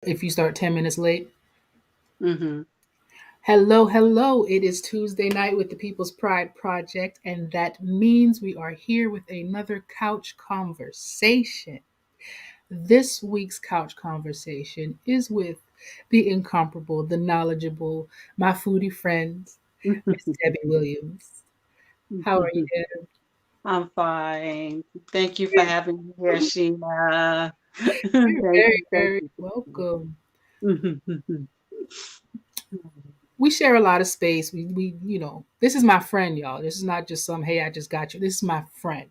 if you start 10 minutes late. Mm-hmm. Hello, hello. It is Tuesday night with the People's Pride Project, and that means we are here with another couch conversation. This week's couch conversation is with the incomparable, the knowledgeable, my foodie friend, Miss Debbie Williams. How are you? I'm fine. Thank you for having me here, Sheena. You're Thank very, you. Thank very you. welcome. Mhm. We share a lot of space. This is my friend, y'all. This is not just some, hey, I just got you. This is my friend.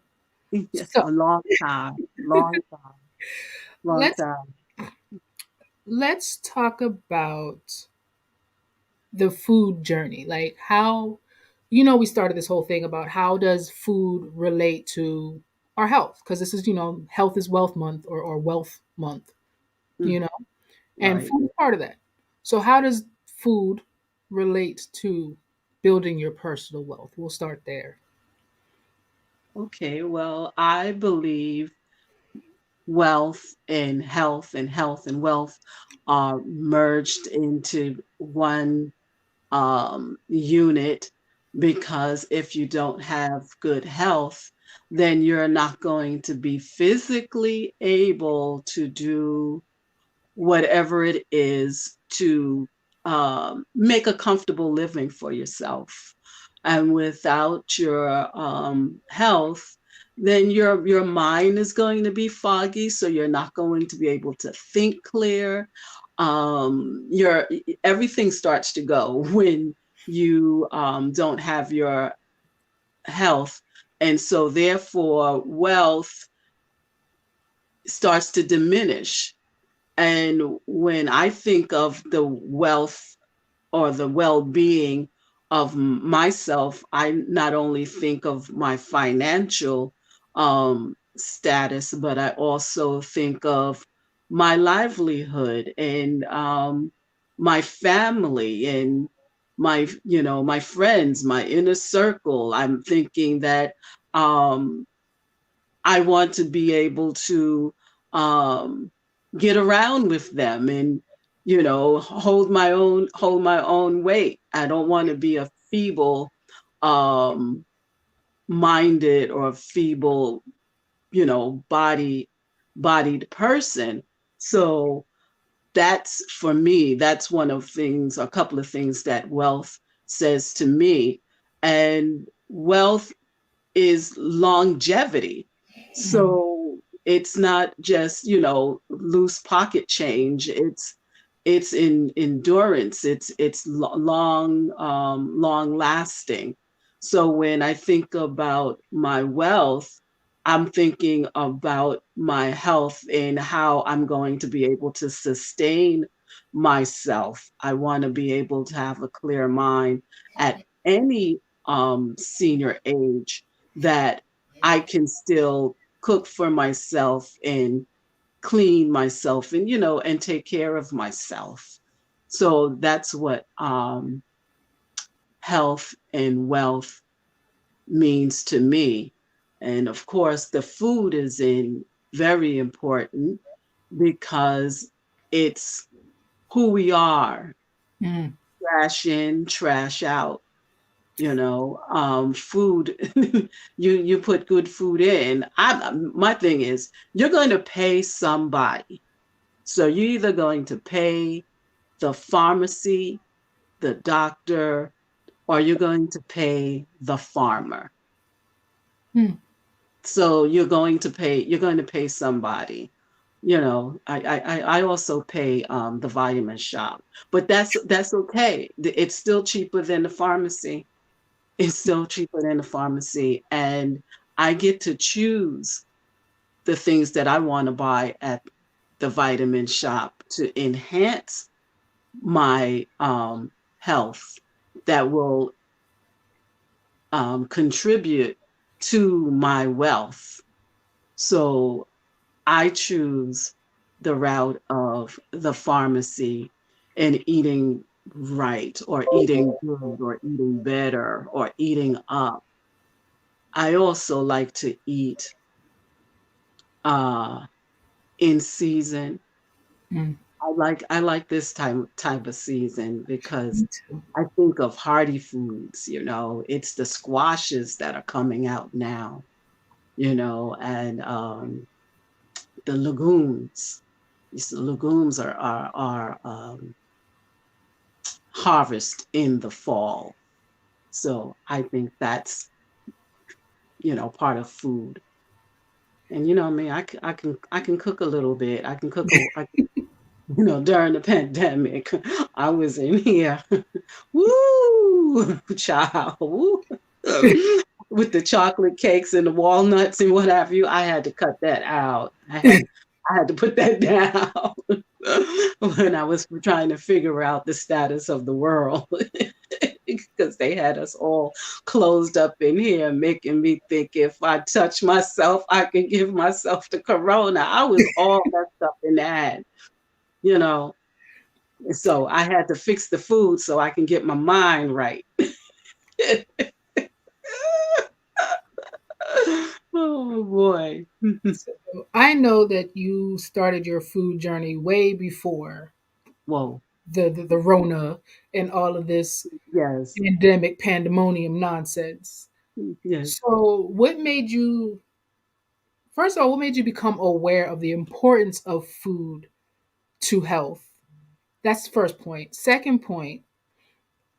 Yes, So a long time, long time, long let's time. let's talk about the food journey. Like how we started this whole thing about how does food relate to our health? Because this is, health is wealth month or wealth month, you Mm, know, and right. food is part of that. So how does food relate to building your personal wealth? We'll start there. Okay. Well, I believe wealth and health and wealth are merged into one unit, because if you don't have good health, then you're not going to be physically able to do whatever it is to make a comfortable living for yourself. And without your health, then your mind is going to be foggy, so you're not going to be able to think clear. Your Everything starts to go when you don't have your health, and so therefore wealth starts to diminish. And when I think of the wealth or the well being of myself, I not only think of my financial status, but I also think of my livelihood and my family and my friends, my inner circle. I'm thinking that um, I want to be able to um, get around with them and hold my own weight. I don't want to be a feeble um, minded or feeble, bodied person. So that's for me. That's a couple of things that wealth says to me, and wealth is longevity. Mm. So it's not just, loose pocket change. It's in endurance. It's long lasting. So when I think about my wealth, I'm thinking about my health and how I'm going to be able to sustain myself. I want to be able to have a clear mind at any senior age, that I can still cook for myself and clean myself and and take care of myself. So that's what health and wealth means to me. And of course, the food is in very important, because it's who we are. Mm. Trash in, trash out. Food. You put good food in. My thing is, you're going to pay somebody. So you're either going to pay the pharmacy, the doctor, or you're going to pay the farmer. Mm. So you're going to pay somebody. I also pay the vitamin shop, but that's okay. It's still cheaper than the pharmacy. It's still cheaper than the pharmacy, and I get to choose the things that I want to buy at the vitamin shop to enhance my health, that will contribute to my wealth. So I choose the route of the pharmacy and eating right, or eating good, or eating better, or eating up. I also like to eat uh, in season. Mm. I like this time of season because Me too. I think of hearty foods, it's the squashes that are coming out now, and the legumes. These legumes are harvest in the fall. So I think that's, part of food. And me, I can cook a little bit. During the pandemic, I was in here, woo, child, woo, with the chocolate cakes and the walnuts and what have you. I had to cut that out. I had to put that down when I was trying to figure out the status of the world because they had us all closed up in here, making me think if I touch myself, I can give myself the corona. I was all messed up in that, you know. So I had to fix the food so I can get my mind right. Oh boy. So I know that you started your food journey way before Whoa. the Rona and all of this Yes. pandemic pandemonium nonsense. Yes. So, first of all, what made you become aware of the importance of food to health? That's the first point. Second point,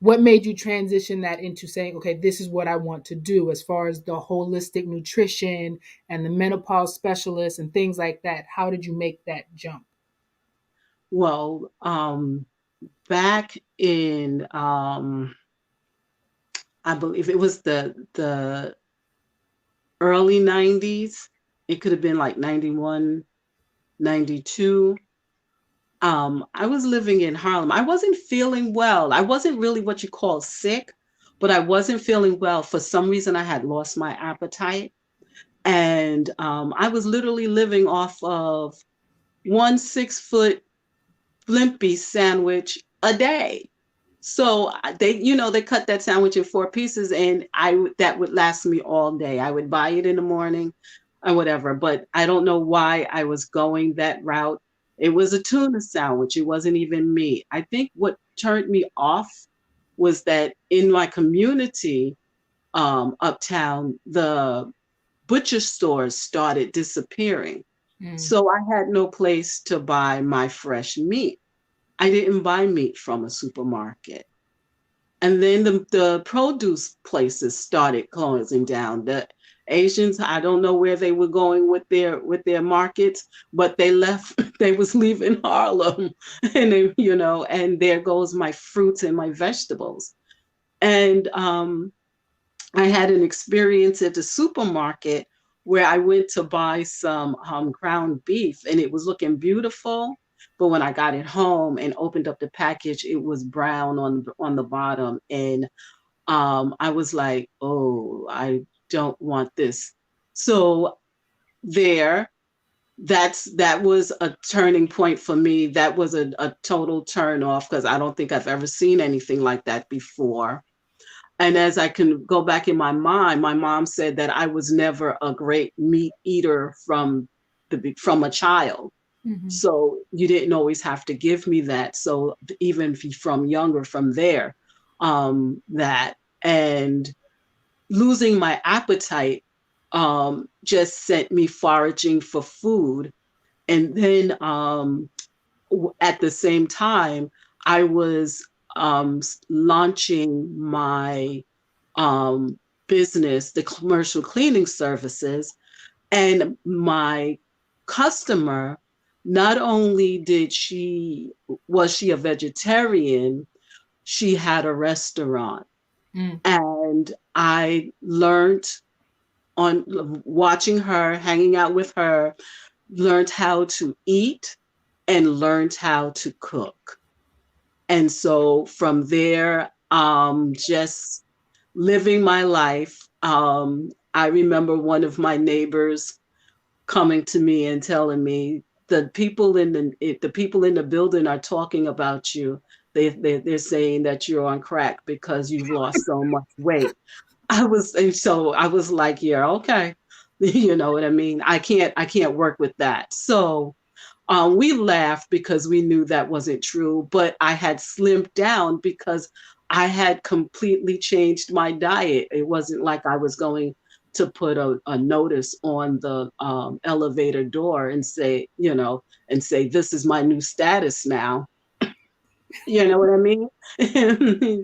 what made you transition that into saying, okay, this is what I want to do as far as the holistic nutrition and the menopause specialist and things like that? How did you make that jump? Well, back in I believe it was the early 90s. It could have been like 91, 92. I was living in Harlem. I wasn't feeling well. I wasn't really what you call sick, but I wasn't feeling well. For some reason, I had lost my appetite. And I was literally living off of 1 6-foot Blimpie sandwich a day. So they cut that sandwich in 4 pieces, and that would last me all day. I would buy it in the morning or whatever, but I don't know why I was going that route. It was a tuna sandwich. It wasn't even meat. I think what turned me off was that in my community, uptown, the butcher stores started disappearing. Mm, So I had no place to buy my fresh meat. I didn't buy meat from a supermarket. And then the produce places started closing down. The Asians, I don't know where they were going with their markets, but they left, they was leaving Harlem. And and there goes my fruits and my vegetables. And I had an experience at the supermarket where I went to buy some ground beef and it was looking beautiful. But when I got it home and opened up the package, it was brown on the bottom. And I was like, oh, I don't want this. So there, that was a turning point for me. That was a total turn off because I don't think I've ever seen anything like that before. And as I can go back in my mind, my mom said that I was never a great meat eater from a child. mhm, So you didn't always have to give me that. So even from younger, from there, that and losing my appetite just sent me foraging for food. And then at the same time, I was launching my um, business, the commercial cleaning services, and my customer, not only was she a vegetarian, she had a restaurant. mm, And I learned on watching her, hanging out with her, learned how to eat and learned how to cook. And so from there, just living my life. I remember one of my neighbors coming to me and telling me the people in the building are talking about you. They're saying that you're on crack because you've lost so much weight. And so I was like, yeah, okay. You know what I mean? I can't work with that. So We laughed because we knew that wasn't true, but I had slimmed down because I had completely changed my diet. It wasn't like I was going to put a notice on the elevator door and say, and say, this is my new status now. You know what I mean?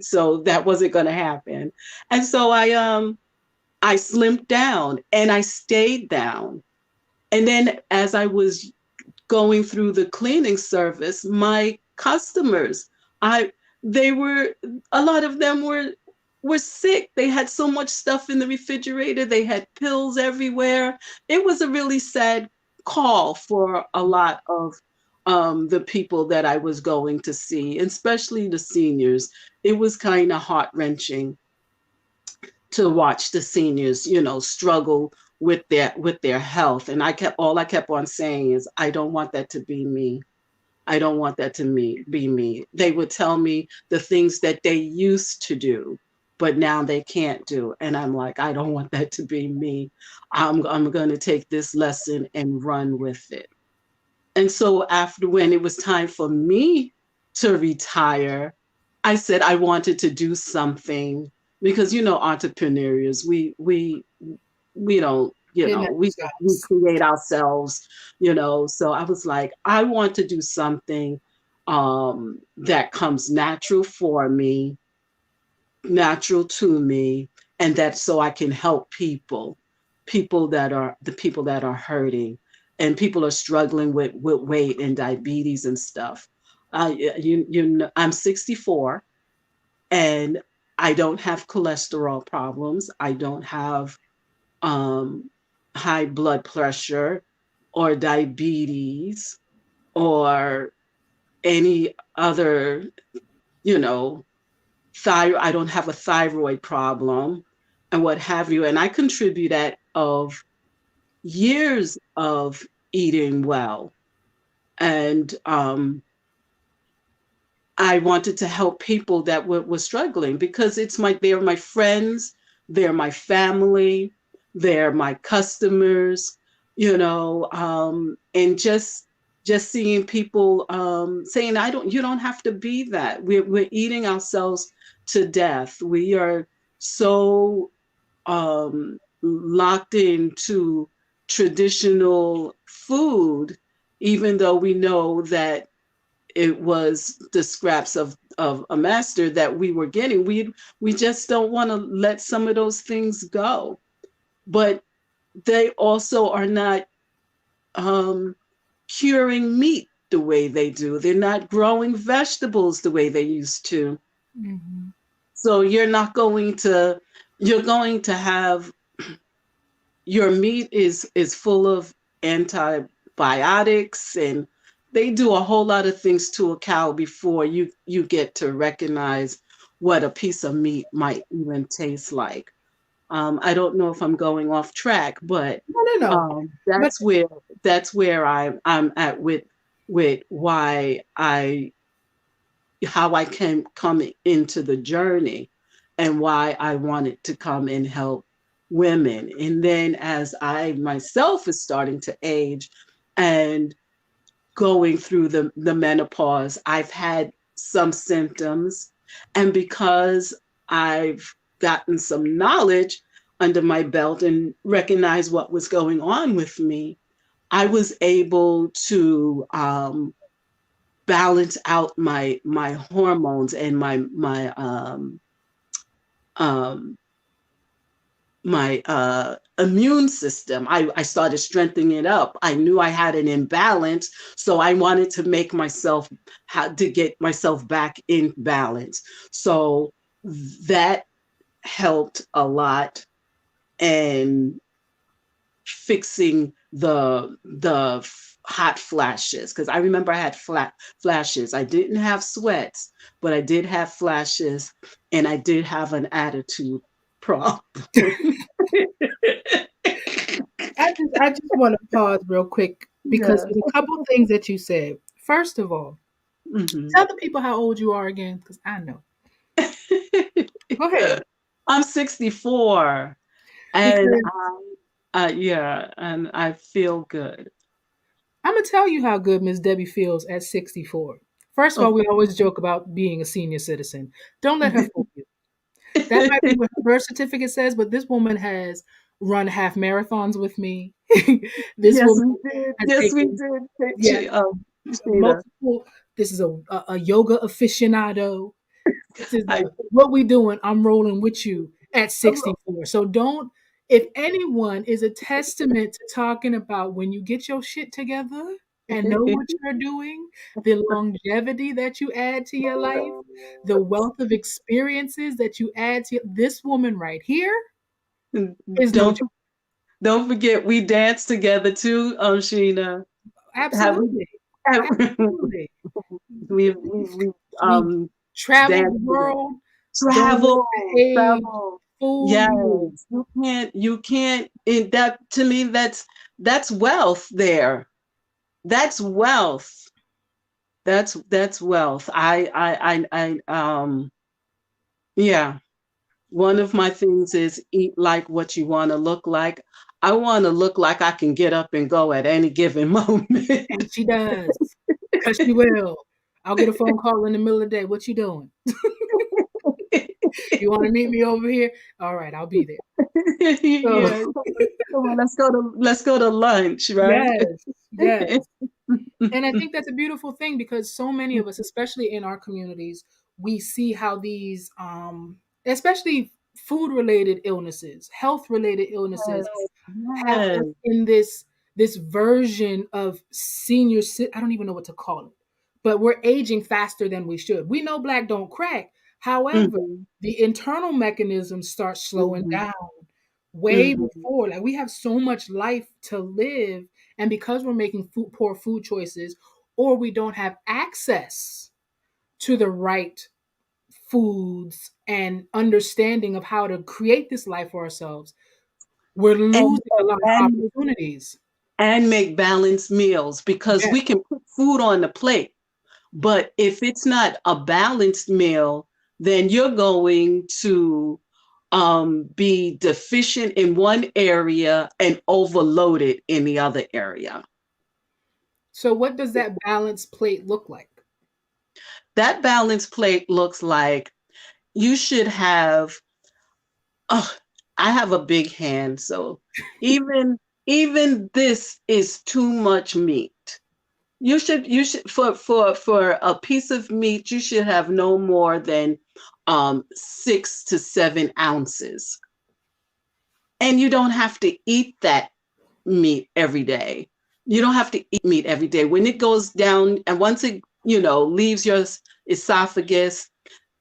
So that wasn't going to happen. And so I slimed down and I stayed down. And then as I was going through the cleaning service, my customers, I they were a lot of them were sick. They had so much stuff in the refrigerator. They had pills everywhere. It was a really sad call for a lot of the people that I was going to see, especially the seniors. It was kind of heart wrenching to watch the seniors, struggle with their health. And I kept on saying is, I don't want that to be me. I don't want that to be me. They would tell me the things that they used to do, but now they can't do. And I'm like, I don't want that to be me. I'm going to take this lesson and run with it. And so after when it was time for me to retire, I said I wanted to do something because entrepreneurs, we don't, It never we stops. create ourselves, so I was like, I want to do something that comes natural to me, and that so I can help people that are hurting, and people are struggling with weight and diabetes and stuff. I'm 64, and I don't have cholesterol problems. I don't have um, high blood pressure or diabetes or any other, you know, I don't have a thyroid problem and what have you. And I contribute that of years of eating well. And I wanted to help people that were struggling because they're my friends, they're my family, they're my customers, and just seeing people saying, you don't have to be that. We're eating ourselves to death. We are so locked into traditional food, even though we know that it was the scraps of a master that we were getting. We just don't want to let some of those things go. But they also are not um, curing meat the way they do. They're not growing vegetables the way they used to. Hmm. So you're going to have your meat is full of antibiotics, and they do a whole lot of things to a cow before you get to recognize what a piece of meat might even taste like. I don't know if I'm going off track, but No, no, no. um, But that's where that's where I'm at with why I how I came coming into the journey and why I wanted to come and help women. And then as I myself is starting to age and going through the menopause, I've had some symptoms. And because I've gotten some knowledge under my belt and recognized what was going on with me, I was able to balance out my hormones and um my immune system. I started strengthening it up. I knew I had an imbalance, so I wanted to make myself to get myself back in balance. So that helped a lot, and fixing the hot flashes, because I remember I had flat flashes. I didn't have sweats, but I did have flashes, and I did have an attitude problem. I just want to pause real quick because Yeah. there's a couple things that you said. First of all, Hmm. tell the people how old you are again, because I know. Go ahead. I'm 64, and Because yeah, and I feel good. gonna tell you how good Miss Debbie feels at 64. First of all, Oh. we always joke about being a senior citizen. Don't let her fool you. That might be what her birth certificate says, but this woman has run half marathons with me. This Yes, woman we did. has Yes, we taken, did. yeah, Sheena. multiple. This is a yoga aficionado. This is I, what we doing. I'm rolling with you at 64. So don't. If anyone is a testament to talking about when you get your shit together and know what you're doing, the longevity that you add to your life, the wealth of experiences that you add to this woman right here is no don't joke. don't forget we danced together too, Sheena. Have we Absolutely, have, absolutely. we We um traveled danced the together. world. Don't let Travel, the age travel. fool Yes, you. you can't in that to me that's wealth there. That's wealth. That's wealth. Yeah. One of my things is eat like what you want to look like. I want to look like I can get up and go at any given moment. And she does. Because she will. I'll get a phone call in the middle of the day. What you doing? You want to meet me over here? All right, I'll be there. So, Yeah. Come on, let's go to lunch, right? yes, yes. And I think that's a beautiful thing because so many of us, especially in our communities, we see how these, especially food related illnesses, health related illnesses, Yes. have Yes. us in this version of I don't even know what to call it, but we're aging faster than we should. We know black don't crack. However, Mhm. the internal mechanisms start slowing Mhm. down way Mhm. before. Like we have so much life to live, and because we're making poor food choices, or we don't have access to the right foods and understanding of how to create this life for ourselves, we're And losing a lot of and opportunities. and make balanced meals because Yeah. we can put food on the plate. But if it's not a balanced meal, then you're going to be deficient in one area and overloaded in the other area. So what does that balanced plate look like? That balanced plate looks like you should have. Oh, I have a big hand, so even even this is too much meat. You should for a piece of meat, you should have no more than 6 to 7 ounces. And you don't have to eat that meat every day. You don't have to eat meat every day. When it goes down and once it, leaves your esophagus,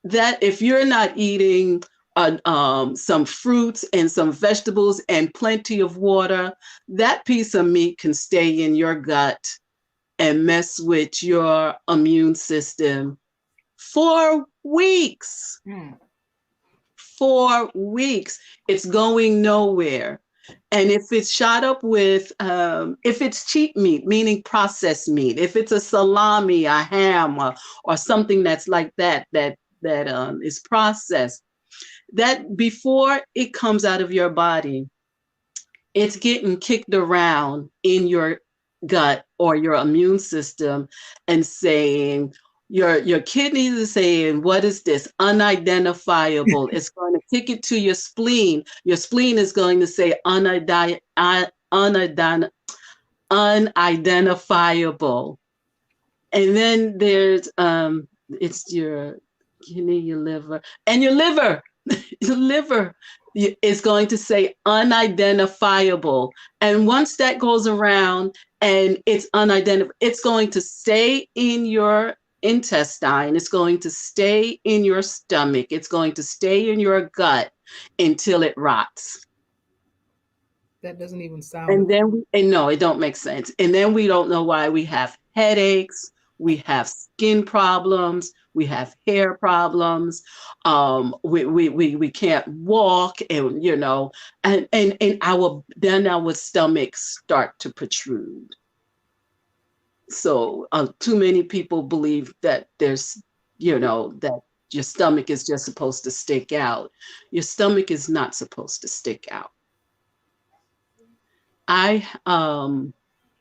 that if you're not eating some fruits and some vegetables and plenty of water, that piece of meat can stay in your gut and mess with your immune system for weeks. Hmm. 4 weeks. It's going nowhere. And if it's shot up with, if it's cheap meat, meaning processed meat, if it's a salami, a ham, or something that's like that is processed, that before it comes out of your body, it's getting kicked around in your gut or your immune system and saying your kidneys are saying, what is this? Unidentifiable. It's going to kick it to your spleen. Your spleen is going to say unidentifiable. And then there's it's your kidney, your liver, and your liver. Your liver is going to say unidentifiable. And once that goes around and it's unidentified, it's going to stay in your intestine, it's going to stay in your stomach, it's going to stay in your gut until it rots. That doesn't even sound And right. then and no, it don't make sense. And then we don't know why we have headaches, we have skin problems, we have hair problems, we can't walk, and and our stomachs start to protrude. So too many people believe that that your stomach is just supposed to stick out. Your stomach is not supposed to stick out. I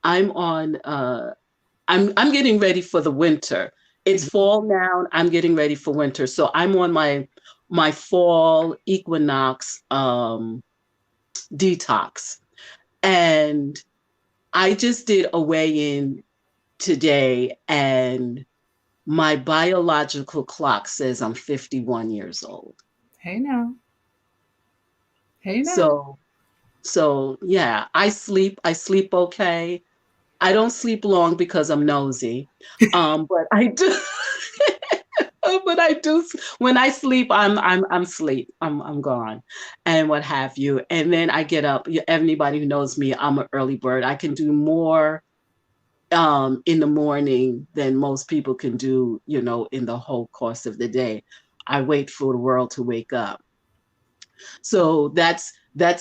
I'm on I'm getting ready for the winter. It's Mhm. fall now. I'm getting ready for winter. So I'm on my fall equinox detox. And I just did a weigh-in today, and my biological clock says I'm 51 years old. Hey now. Hey now. So so yeah, I sleep okay. I don't sleep long because I'm nosy. But I do but I do when I sleep, I'm sleep. I'm gone, and what have you. And then I get up. Anybody who knows me, I'm an early bird. I can do more in the morning than most people can do, in the whole course of the day. I wait for the world to wake up. So that's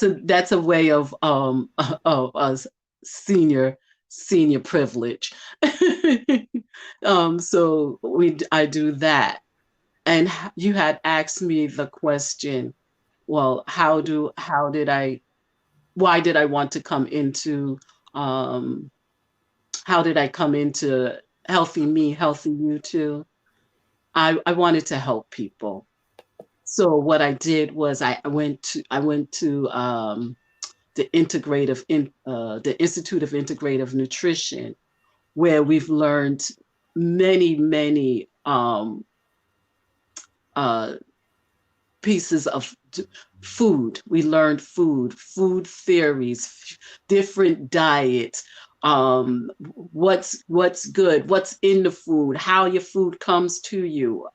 a way of of us senior privilege. So I do that. And you had asked me the question, well, how did I why did I want to come into um how did I come into healthy me, healthy you too? I wanted to help people. So what I did was I went to the Institute of Integrative Nutrition, where we've learned many uh, pieces of food. We learned food theories, different diets, what's good, what's in the food, how your food comes to you.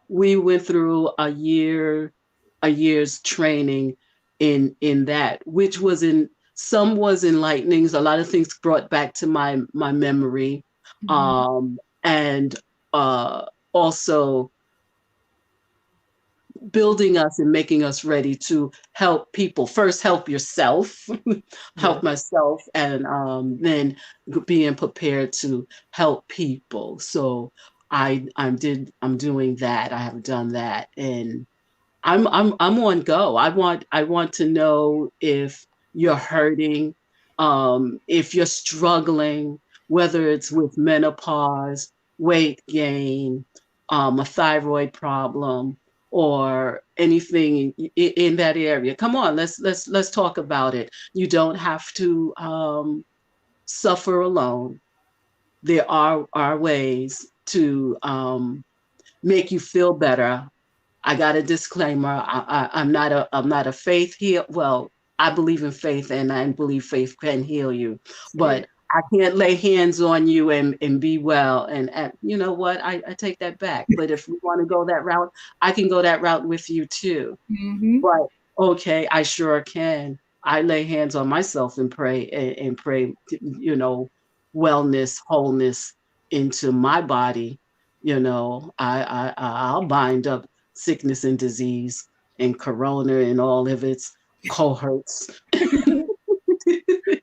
We went through a year's training in that, which was in some was enlightening. A lot of things brought back to my memory, Mhm. and uh, also building us and making us ready to help people. First, help yourself, Yeah. help myself, and then being prepared to help people. So I'm doing that. I have done that, and I'm on go. I want to know if you're hurting, if you're struggling, whether it's with menopause, weight gain, a thyroid problem, or anything in that area. Come on, let's talk about it. You don't have to suffer alone. There are ways to make you feel better. I got a disclaimer. I'm not a faith heal. Well, I believe in faith, and I believe faith can heal you, Say but it. I can't lay hands on you and be well. And you know what? I take that back. But if we want to go that route, I can go that route with you too. Mhm. But okay, I sure can. I lay hands on myself and pray and pray, wellness, wholeness into my body. I'll bind up sickness and disease and corona and all of its cohorts.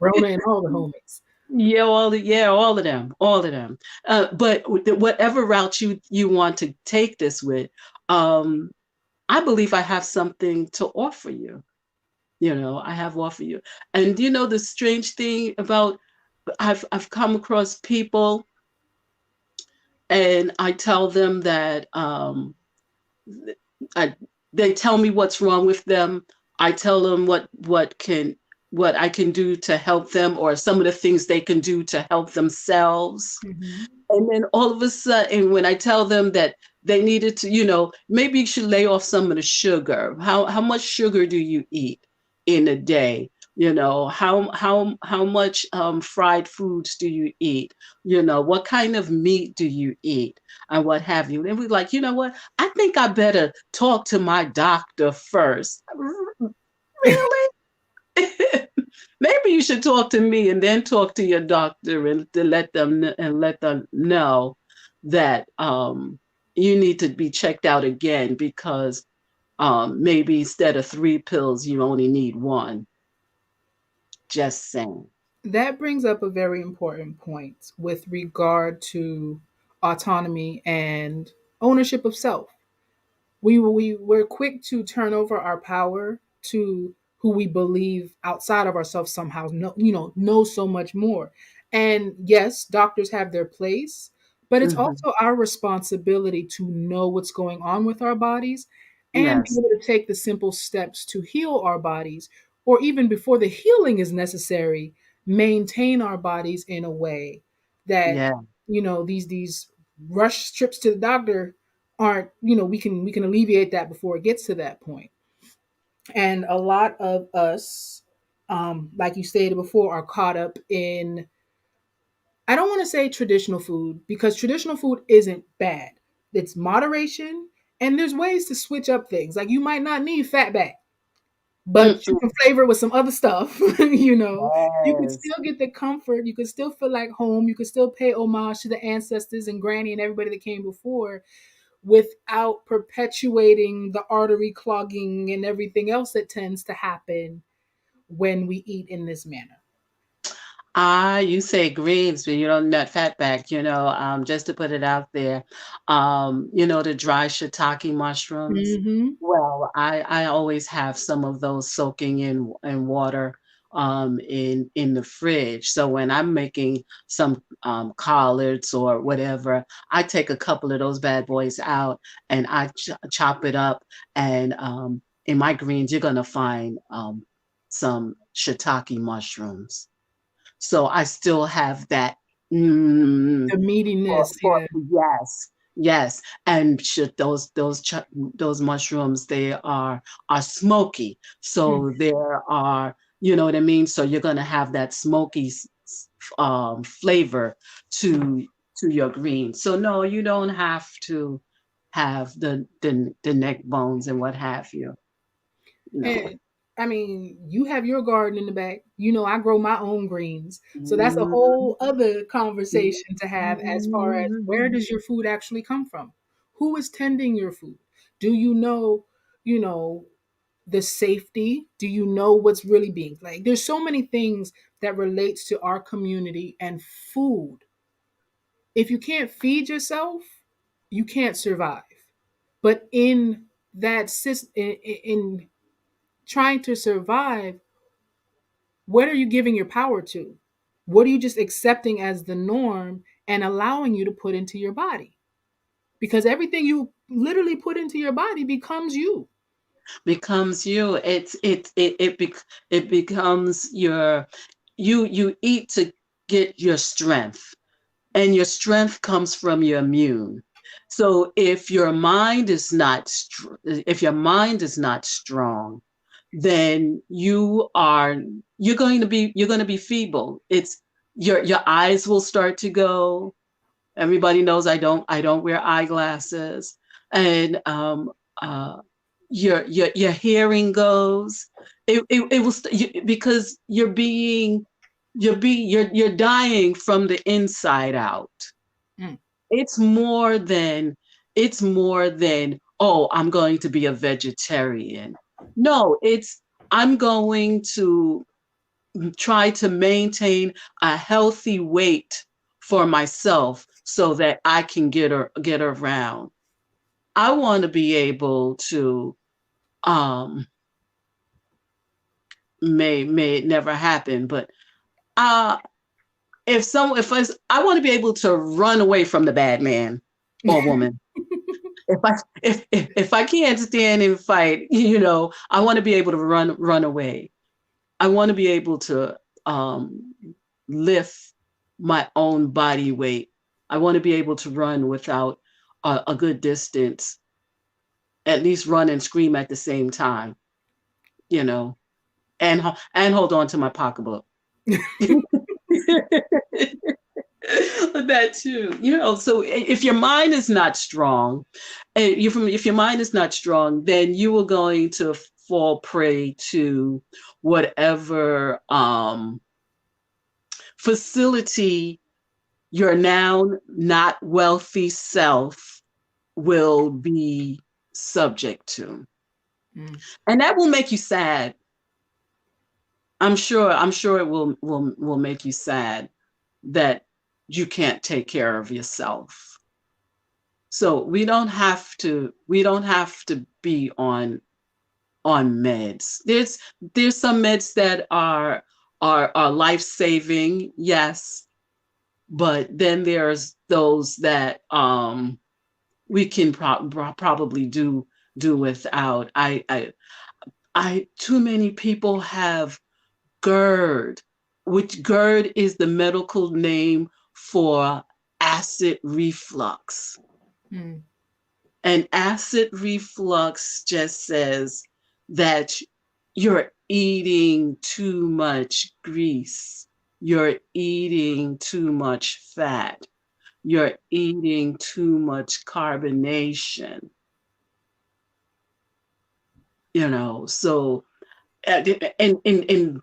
Rona and all the homies. All of them, all of them. But whatever route you want to take this with, um, I believe I have something to offer you. I have offer you. And the strange thing about I've come across people, and I tell them that I, they tell me what's wrong with them. I tell them what I can do to help them, or some of the things they can do to help themselves. Mhm. And then all of a sudden, when I tell them that they needed to, maybe you should lay off some of the sugar. How much sugar do you eat in a day? How much fried foods do you eat? What kind of meat do you eat, and what have you? And we're like, you know what? I think I better talk to my doctor first. Really? Maybe you should talk to me and then talk to your doctor and to let them know that you need to be checked out again, because maybe instead of 3 pills, you only need one. Just saying. That brings up a very important point with regard to autonomy and ownership of self. We're quick to turn over our power to who we believe outside of ourselves somehow know so much more. And yes, doctors have their place, but it's Mhm. also our responsibility to know what's going on with our bodies and be Yes. able to take the simple steps to heal our bodies, or even before the healing is necessary, maintain our bodies in a way that, Yeah. these rush trips to the doctor aren't, we can alleviate that before it gets to that point. And a lot of us, like you stated before, are caught up in, I don't want to say traditional food, because traditional food isn't bad. It's moderation, and there's ways to switch up things. Like, you might not need fat back, but you Mm-mm. can flavor it with some other stuff. You can Yes. still get the comfort. You can still feel like home. You can still pay homage to the ancestors and granny and everybody that came before, without perpetuating the artery clogging and everything else that tends to happen when we eat in this manner. You say greens, but you don't nut fat back, just to put it out there. The dry shiitake mushrooms. Hmm. Well, I always have some of those soaking in water in the fridge. So when I'm making some collards or whatever, I take a couple of those bad boys out and I chop it up. And in my greens, you're gonna find some shiitake mushrooms. So I still have that, mm, The for meatiness, for yeah. yes, yes, and should those mushrooms, they are smoky, Mm. so there are, you know what I mean? So you're gonna have that smoky flavor to your green. So no, you don't have to have the neck bones and what have you. No. And I mean, you have your garden in the back. I grow my own greens. So that's a Mhm. whole other conversation to have, as far as where does your food actually come from? Who is tending your food? Do you know, the safety? Do you know what's really being, like, there's so many things that relates to our community and food. If you can't feed yourself, you can't survive. But in that system, in trying to survive, what are you giving your power to? What are you just accepting as the norm and allowing you to put into your body? Because everything you literally put into your body becomes you. Becomes you. It becomes you eat to get your strength, and your strength comes from your immune. So if your mind is not strong, then you're going to be feeble. It's your eyes will start to go. Everybody knows I don't wear eyeglasses, and uh, your hearing goes. It will because you're dying from the inside out. Mm. It's more than oh, I'm going to be a vegetarian. No, it's I'm going to try to maintain a healthy weight for myself so that I can get around. I want to be able to um may it never happen, but uh if I want to be able to run away from the bad man or woman. If I can't stand and fight, I want to be able to run away. I want to be able to um, lift my own body weight. I want to be able to run without a good distance, at least run and scream at the same time, you know, and hold on to my pocketbook. That too, so if your mind is not strong, if your mind is not strong, then you are going to fall prey to whatever facility your now not wealthy self will be subject to. Mm. And that will make you sad. I'm sure it will make you sad that you can't take care of yourself. So we don't have to be on meds. There's some meds that are life-saving, yes. but then there's those that we can probably do without. Too many people have GERD, which GERD is the medical name for acid reflux. Mm. And acid reflux just says that you're eating too much grease, you're eating too much fat, you're eating too much carbonation, so and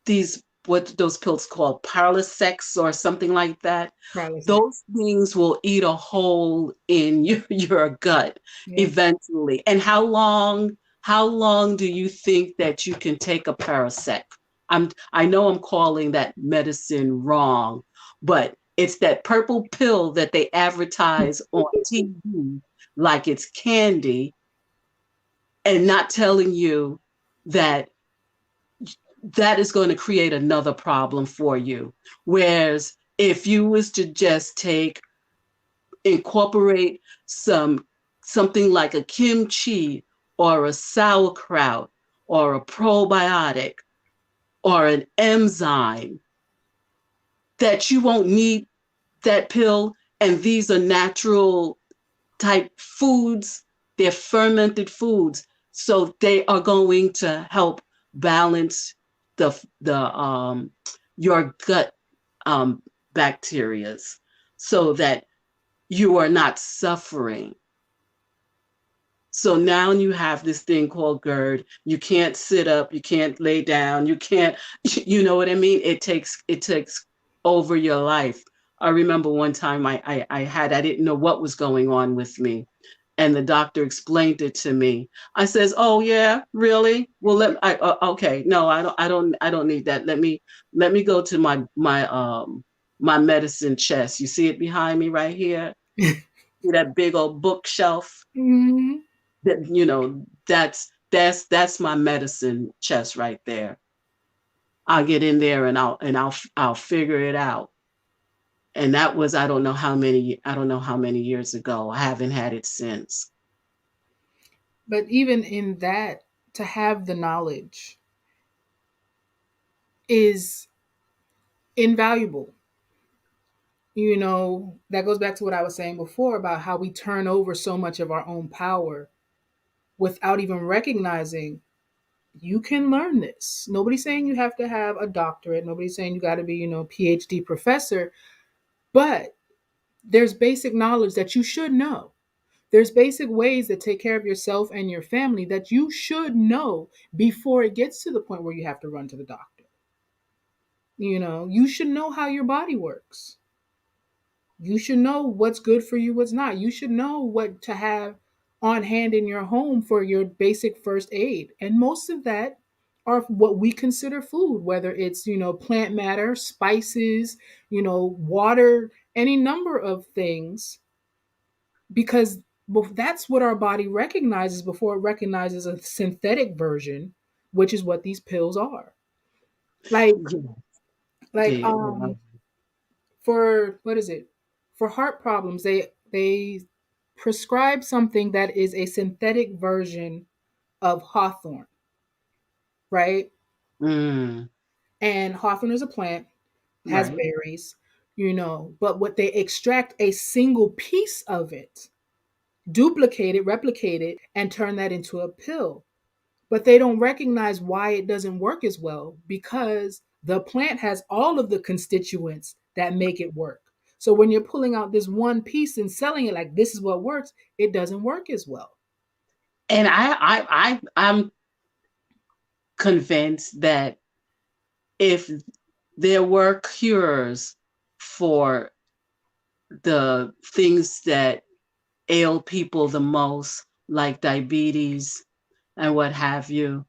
these what those pills called Paralisex or something like that. Prilosec. Those things will eat a hole in your gut Yeah. eventually. And how long do you think that you can take a Parasec? I know I'm calling that medicine wrong, but it's that purple pill that they advertise on TV like it's candy and not telling you that that is going to create another problem for you. Whereas if you was to just incorporate something like a kimchi or a sauerkraut or a probiotic or an enzyme, that you won't need that pill. And these are natural type foods, they're fermented foods. So they are going to help balance the your gut um bacterias so that you are not suffering. So now you have this thing called GERD. You can't sit up, you can't lay down, you can't, you know what I mean? It takes over your life. I remember one time I didn't know what was going on with me. And the doctor explained it to me. I says, "Oh yeah, really? Well, okay, no, I don't need that. Let me go to my medicine chest. You see it behind me right here? See that big old bookshelf? Hmm. That that's my medicine chest right there. I'll get in there and I'll figure it out." And that was I don't know how many years ago. I haven't had it since. But even in that, to have the knowledge is invaluable. That goes back to what I was saying before about how we turn over so much of our own power without even recognizing you can learn this. Nobody's saying you have to have a doctorate. Nobody's saying you got to be, PhD professor, but there's basic knowledge that you should know. There's basic ways to take care of yourself and your family that you should know before it gets to the point where you have to run to the doctor. You should know how your body works. You should know what's good for you, what's not. You should know what to have on hand in your home for your basic first aid. And most of that are what we consider food, whether it's, plant matter, spices, water, any number of things, because that's what our body recognizes before it recognizes a synthetic version, which is what these pills are. Like, Yeah, like, they, for what is it? For heart problems, they prescribe something that is a synthetic version of hawthorn, right? mm, And hawthorn is a plant, has right. berries, but what they extract a single piece of it, duplicate it, replicate it, and turn that into a pill. But they don't recognize why it doesn't work as well because the plant has all of the constituents that make it work. So when you're pulling out this one piece and selling it like this is what works, it doesn't work as well. And I'm convinced that if there were cures for the things that ail people the most, like diabetes and what have you,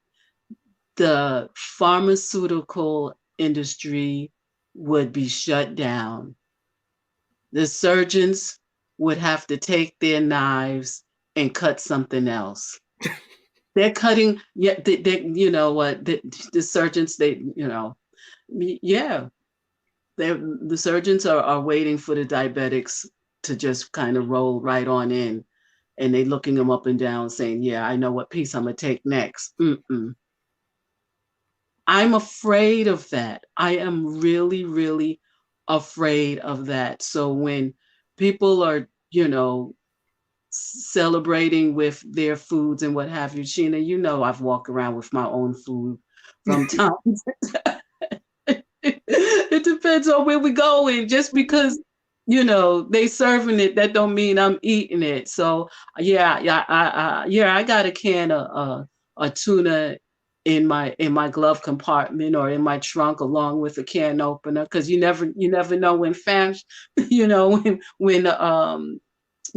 the pharmaceutical industry would be shut down. The surgeons would have to take their knives and cut something else. They're cutting, yeah, you know what, the surgeons, yeah, the surgeons are waiting for the diabetics to just kind of roll right on in, and they looking them up and down, saying, "Yeah, I know what piece I'm gonna take next." Mm-mm. I'm afraid of that. I am really, really afraid of that. So when people are, celebrating with their foods and what have you, Sheena, I've walked around with my own food from time. It depends on where we going. Just because they serving it, that don't mean I'm eating it. So yeah, I got a can of tuna in my glove compartment or in my trunk along with a can opener, because you never know when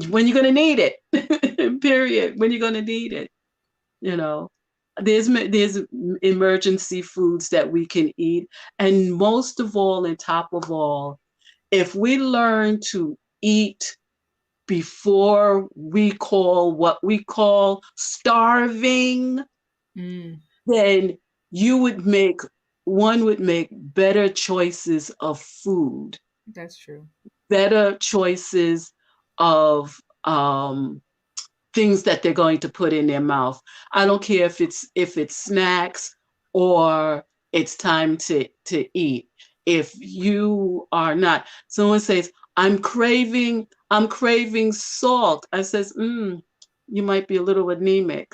when you're gonna need it. Period. When you're gonna need it. You know, there's emergency foods that we can eat, and most of all, and top of all, if we learn to eat before we call what we call starving, Mm, then you would make one would make better choices of food, that's true. better choices of things that they're going to put in their mouth. I don't care if it's snacks or it's time to eat. If you are not, someone says, I'm craving salt. I says, you might be a little anemic.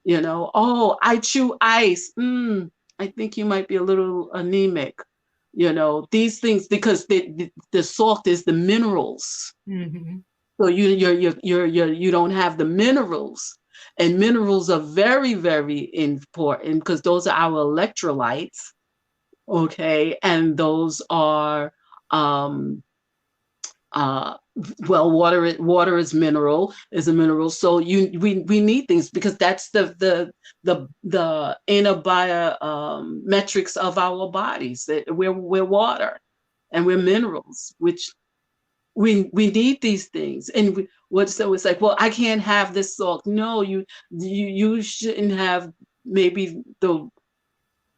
Oh, I chew ice. I think you might be a little anemic. These things, because the salt is the minerals. Hmm. So you don't have the minerals, and minerals are very, very important because those are our electrolytes. Okay, and those are um uh well, water is a mineral. So we need things because that's the inner bio metrics of our bodies, that we're water and we're minerals, which we need these things. And so it's like, well, I can't have this salt. No, you shouldn't have maybe the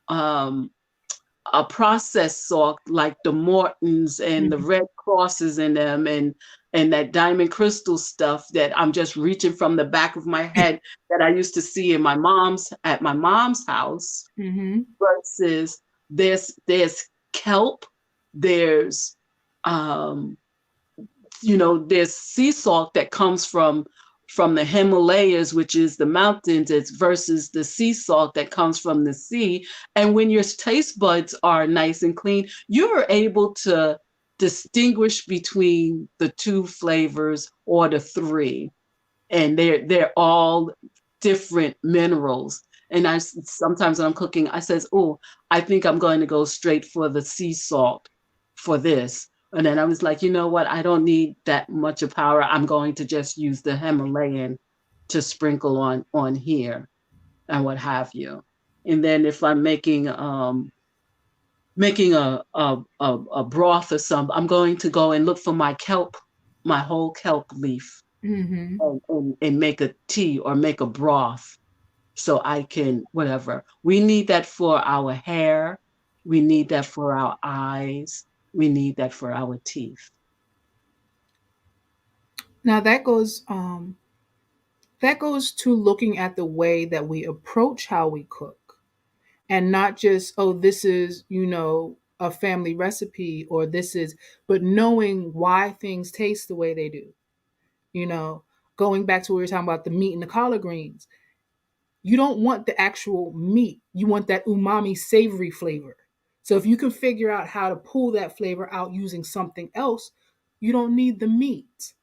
um a processed salt like the Mortons and the Hmm. Red Crosses in them, and that diamond crystal stuff that I'm just reaching from the back of my head, that I used to see at my mom's house. Hmm. Versus there's kelp, there's um there's sea salt that comes from the Himalayas, which is the mountains, it's versus the sea salt that comes from the sea. And when your taste buds are nice and clean, you're able to distinguish between the two flavors or the three, and they're all different minerals. And sometimes when I'm cooking, I says, "Oh, I think I'm going to go straight for the sea salt for this." And then I was like, you know what? I don't need that much of power. I'm going to just use the Himalayan to sprinkle on here and what have you. And then if I'm making a broth or something, I'm going to go and look for my whole kelp leaf, Hmm. and make a tea or make a broth, so I can whatever. We need that for our hair. We need that for our eyes. We need that for our teeth. Now that goes to looking at the way that we approach how we cook, and not just, oh, this is, a family recipe, or this is, but knowing why things taste the way they do. You know, going back to what we were talking about, the meat and the collard greens. You don't want the actual meat. You want that umami savory flavor. So if you can figure out how to pull that flavor out using something else, you don't need the meat.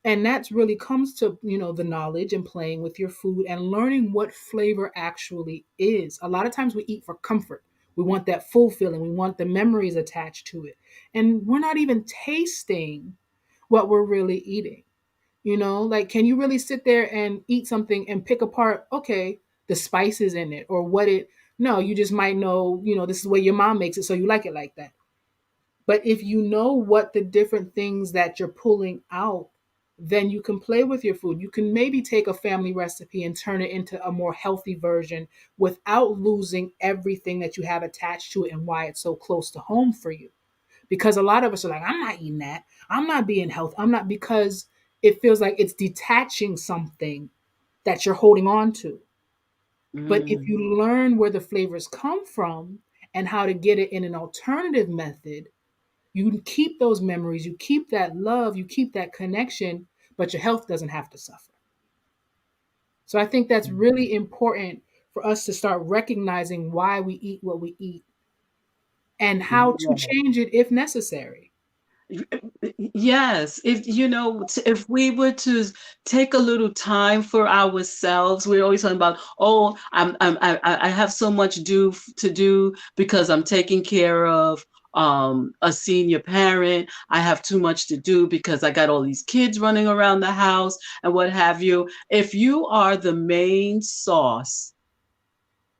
And that's really comes to, the knowledge and playing with your food and learning what flavor actually is. A lot of times we eat for comfort. We want that full feeling. We want the memories attached to it. And we're not even tasting what we're really eating. Like, can you really sit there and eat something and pick apart, okay, the spices in it or what it, no, you just might know, this is the way your mom makes it, so you like it like that. But if you know what the different things that you're pulling out then you can play with your food. You can maybe take a family recipe and turn it into a more healthy version without losing everything that you have attached to it and why it's so close to home for you. Because a lot of us are like, I'm not eating that. I'm not being healthy. I'm not, because it feels like it's detaching something that you're holding on to. But if Mm, you learn where the flavors come from and how to get it in an alternative method, you keep those memories, you keep that love, you keep that connection, but your health doesn't have to suffer. So I think that's really important for us to start recognizing why we eat what we eat and how to yeah. change it if necessary. Yes, if if we were to take a little time for ourselves, we're always talking about, oh, I have so much to do because I'm taking care of a senior parent. I have too much to do because I got all these kids running around the house and what have you. If you are the main source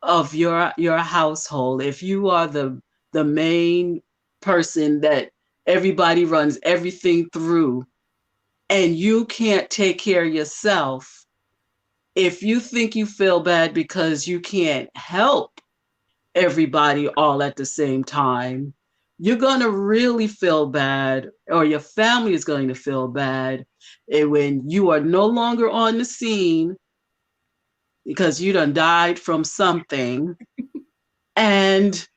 of your household, if you are the main person that everybody runs everything through, and you can't take care of yourself, if you think you feel bad because you can't help everybody all at the same time, you're going to really feel bad, or your family is going to feel bad, and when you are no longer on the scene because you done died from something, and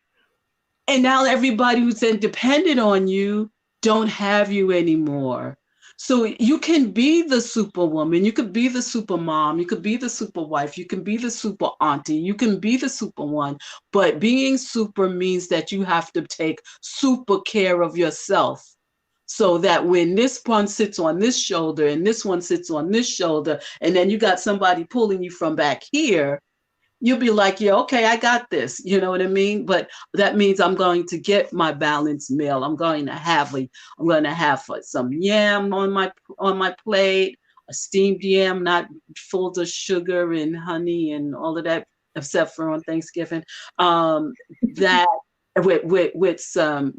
now everybody who's then dependent on you don't have you anymore. So you can be the superwoman, you could be the super mom, you could be the super wife, you can be the super auntie, you can be the super one. But being super means that you have to take super care of yourself. So that when this one sits on this shoulder and this one sits on this shoulder, and then you got somebody pulling you from back here, you'll be like, yeah, okay, I got this. You know what I mean? But that means I'm going to get my balanced meal. I'm going to have some yam on my plate, a steamed yam, not full of sugar and honey and all of that, except for on Thanksgiving. That with some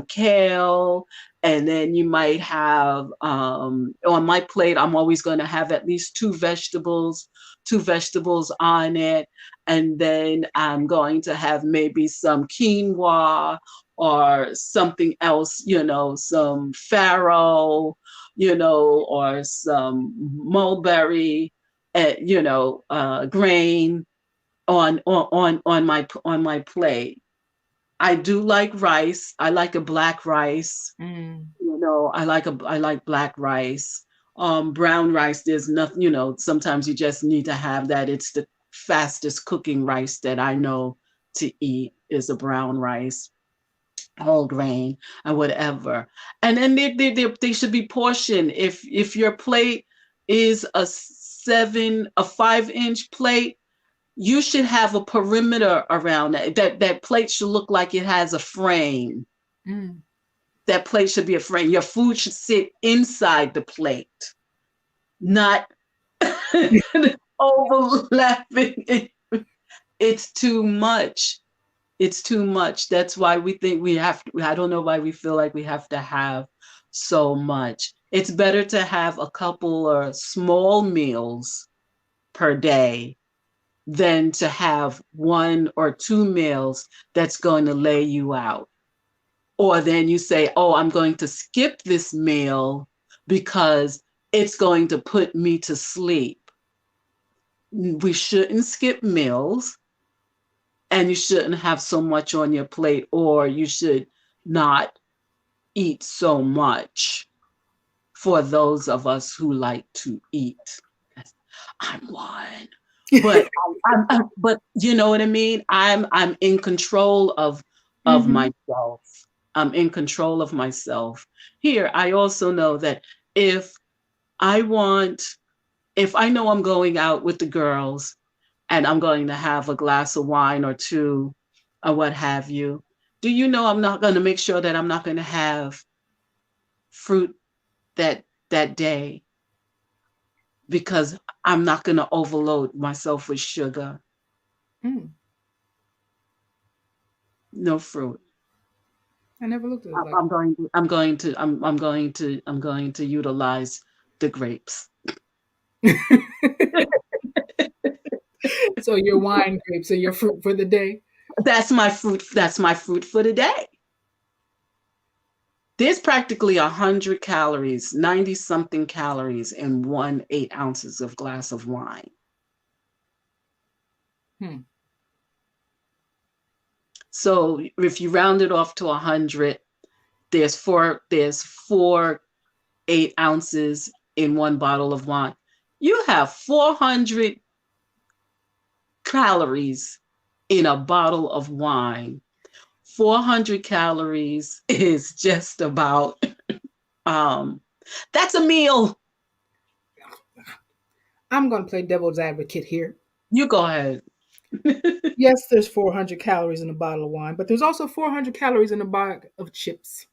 kale, and then you might have on my plate. I'm always going to have at least two vegetables on it, and then I'm going to have maybe some quinoa or something else, some farro, or some mulberry, grain on my plate. I do like rice. I like a black rice. Mm, I like black rice. Brown rice, there's nothing, sometimes you just need to have that. It's the fastest cooking rice that I know to eat is a brown rice, whole grain, and whatever. And then they should be portioned. If your plate is a 5-inch plate, you should have a perimeter around that. That plate should look like it has a frame. mm. That plate should be a frame. Your food should sit inside the plate, not overlapping. It's too much. It's too much. That's why we think we have to. I don't know why we feel like we have to have so much. It's better to have a couple or small meals per day than to have one or two meals that's going to lay you out. Or then you say, oh, I'm going to skip this meal because it's going to put me to sleep. We shouldn't skip meals, and you shouldn't have so much on your plate, or you should not eat so much for those of us who like to eat. I'm one. But but you know what I mean? I'm in control of Hmm. myself. I'm in control of myself. Here, I also know that if I want if I know I'm going out with the girls and I'm going to have a glass of wine or two or what have you, do you know I'm not going to make sure that I'm not going to have fruit that day, because I'm not going to overload myself with sugar. Mm. No fruit. I never looked at it like I'm going to utilize The grapes. So your wine grapes are your fruit for the day. That's my fruit. That's my fruit for the day. There's practically 100 calories, 90 something calories in 1 8 ounces of glass of wine. Hmm. So if you round it off to 100, there's four 8 ounces in one bottle of wine. You have 400 calories in a bottle of wine. 400 calories is just about um that's a meal. I'm going to play devil's advocate here. You go ahead. Yes, there's 400 calories in a bottle of wine, but there's also 400 calories in a bag of chips.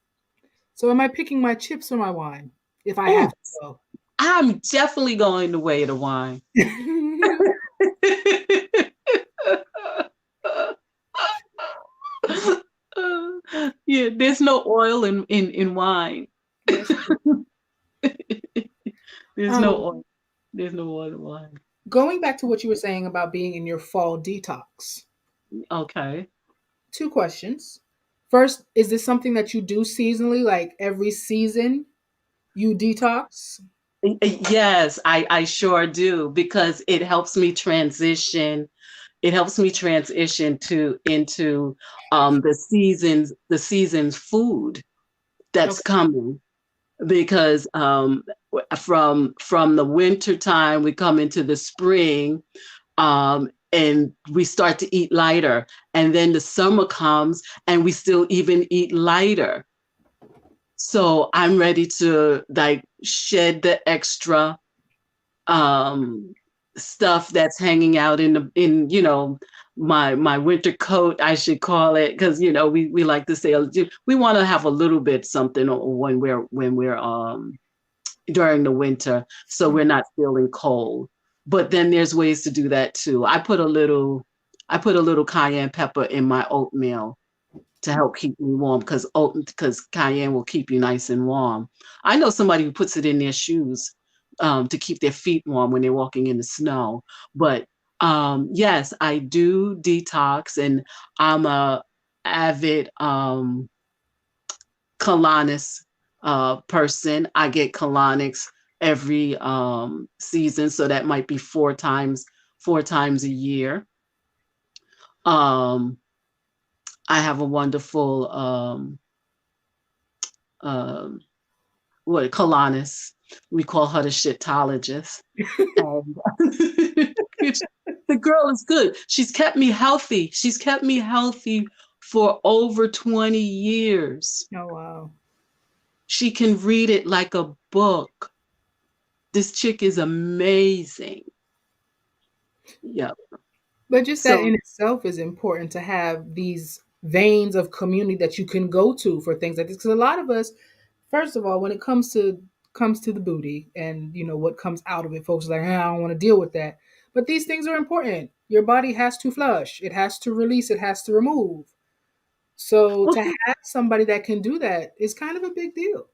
So am I picking my chips or my wine if I have Oh, to go? I'm definitely going the way of the wine. Yeah, there's no oil in wine. That's true. There's no Um, oil. There's no oil in wine. Going back to what you were saying about being in your fall detox, Okay. two questions. First, is this something that you do seasonally, like every season you detox? Yes, I sure do because it helps me transition. It helps me transition to into the season's food that's Okay. coming because from the winter time we come into the spring, and we start to eat lighter, and then the summer comes and we still even eat lighter. So I'm ready to like shed the extra um stuff that's hanging out in my winter coat, I should call it, because we like to say we want to have a little bit something when we're during the winter, so we're Mhm. not feeling cold. But then there's ways to do that too. I put a little cayenne pepper in my oatmeal to help keep me warm, because cayenne will keep you nice and warm. I know somebody who puts it in their shoes, to keep their feet warm when they're walking in the snow. But yes, I do detox, and I'm a avid colonics person. I get colonics every season, so that might be four times a year. Um, I have a wonderful um, what colonist. We call her the shitologist. And the girl is good. She's kept me healthy. She's kept me healthy for over 20 years. Oh, wow. She can read it like a book. This chick is amazing. Yeah. But just that So in itself is important to have these veins of community that you can go to for things like this. Because a lot of us, first of all, when it comes to the booty and what comes out of it, folks are like, I don't want to deal with that. But these things are important. Your body has to flush. It has to release. It has to remove. So well, to have somebody that can do that is kind of a big deal.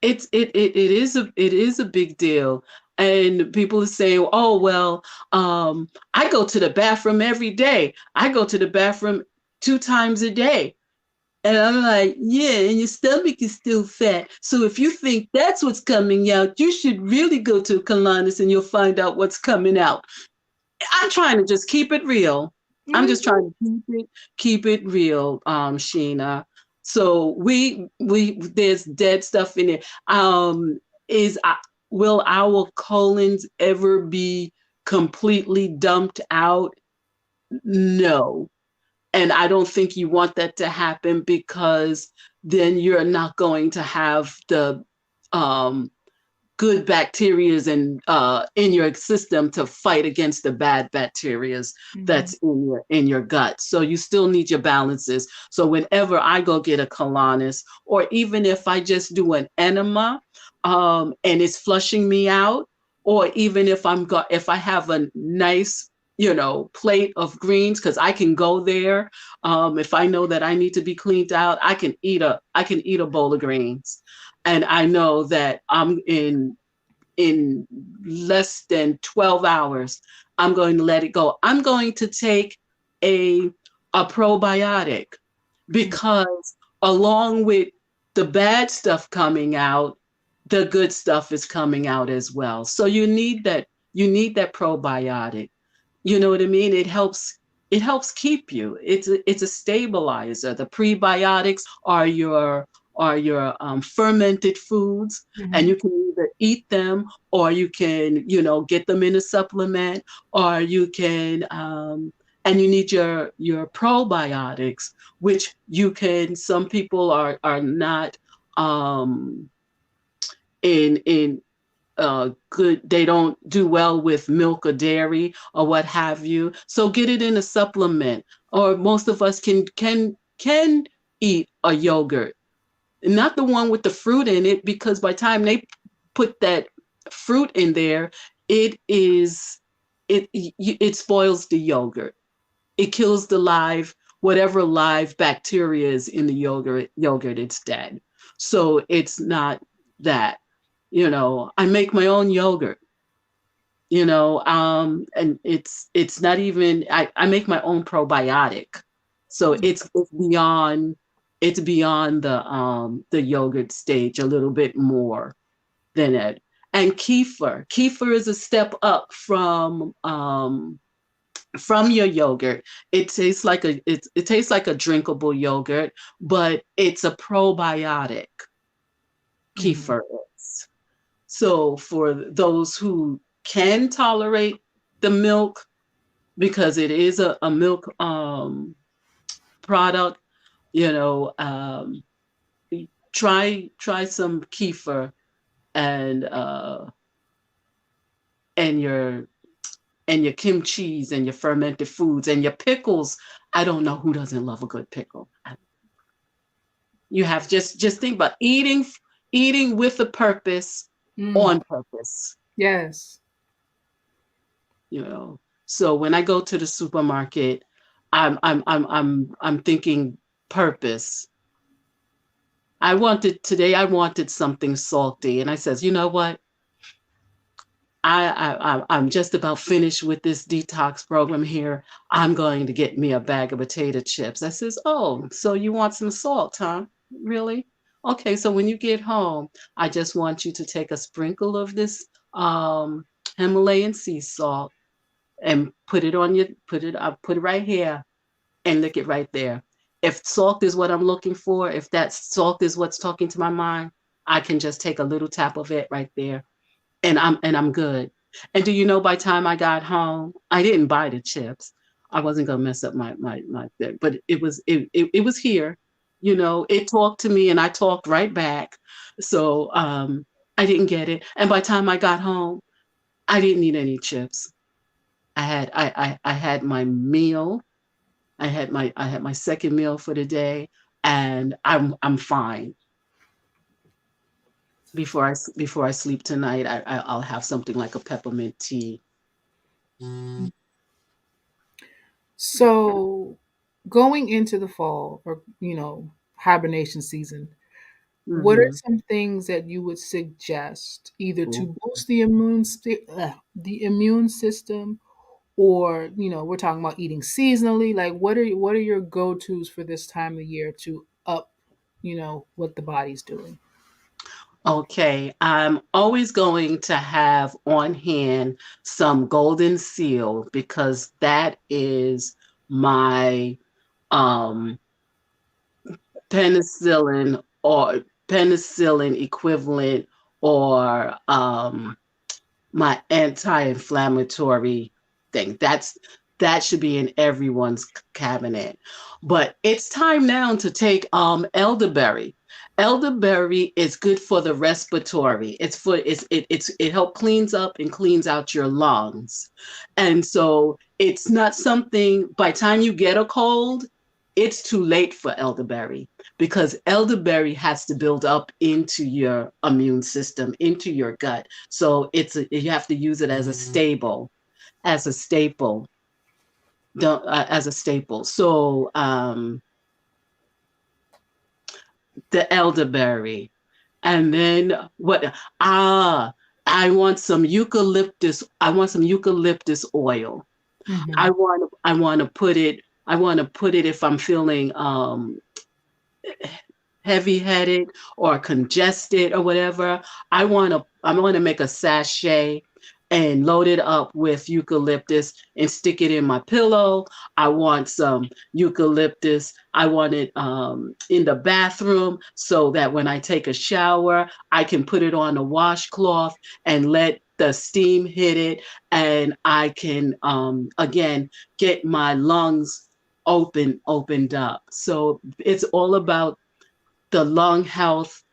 it is a big deal. And people are saying, oh well, I go to the bathroom every day. I go to the bathroom 2 times a day. And I'm like, yeah, and your stomach is still fat. So if you think that's what's coming out, you should really go to a colonist and you'll find out what's coming out. I'm trying to just keep it real. I'm just Mhm. trying to keep it real, Sheena. So we there's dead stuff in it. Is will our colons ever be completely dumped out? No. And I don't think you want that to happen, because then you're not going to have the um, good bacterias in your system to fight against the bad bacterias Mhm. that's in your gut. So you still need your balances. So whenever I go get a colonus, or even if I just do an enema, and it's flushing me out, or even if I have a nice plate of greens, because I can go there. If I know that I need to be cleaned out, I can eat a bowl of greens, and I know that I'm in in less than 12 hours, I'm going to let it go. I'm going to take a a probiotic, because along with the bad stuff coming out, the good stuff is coming out as well. So you need that probiotic. You know what I mean? It helps keep you. It's a stabilizer. The prebiotics are your fermented foods, and Mm-hmm. you can either eat them, or you can, get them in a supplement, or you can and you need your probiotics, which you can. Some people are not um in good, they don't do well with milk or dairy or what have you, so get it in a supplement. Or most of us can eat a yogurt, not the one with the fruit in it, because by the time they put that fruit in there, it is it spoils the yogurt. It kills the live, whatever live bacteria is in the yogurt, it's dead. So it's not that. I make my own yogurt, and it's not even, I make my own probiotic. So it's beyond the yogurt stage a little bit more than it. And kefir is a step up from your yogurt. It tastes like a drinkable yogurt, but it's a probiotic. Mm-hmm. Kefir is. So for those who can tolerate the milk, because it is a milk product, you know, um, try some kefir, and and your and your kimchis and your fermented foods and your pickles. I don't know who doesn't love a good pickle. You have, just think about eating with a purpose, Mm. on purpose. Yes. So when I go to the supermarket, I'm thinking purpose. I wanted something salty, and I says, you know what? I'm just about finished with this detox program here. I'm going to get me a bag of potato chips. I says, oh, so you want some salt, huh? Really? Okay, so when you get home, I just want you to take a sprinkle of this Himalayan sea salt, and put it right here, and lick it right there. If salt is what I'm looking for, if that salt is what's talking to my mind, I can just take a little tap of it right there, and I'm good. And do you know, by the time I got home, I didn't buy the chips. I wasn't gonna mess up my thing, but it was here. It talked to me, and I talked right back. So I didn't get it. And by the time I got home, I didn't need any chips. I had my meal. I had my second meal for the day, and I'm fine. Before I sleep tonight, I'll have something like a peppermint tea. So, going into the fall, or hibernation season, what are Mm-hmm. some things that you would suggest, either Ooh. to boost the immune system, or we're talking about eating seasonally? Like, what are your go tos for this time of year to up, what the body's doing? Okay, I'm always going to have on hand some golden seal, because that is my um penicillin, or penicillin equivalent, or my anti-inflammatory thing. That should be in everyone's cabinet. But it's time now to take elderberry. Elderberry is good for the respiratory. It help cleans up and cleans out your lungs. And so it's not something, by the time you get a cold, it's too late for elderberry, because elderberry has to build up into your immune system, into your gut. So you have to use it as a staple, as a staple. So the elderberry, and then what? Ah, I want some eucalyptus oil. Mm-hmm. I want to put it if I'm feeling heavy headed or congested or whatever. I want to make a sachet and load it up with eucalyptus and stick it in my pillow. I want some eucalyptus. I want it in the bathroom so that when I take a shower, I can put it on a washcloth and let the steam hit it, and I can again get my lungs opened up. So it's all about the lung health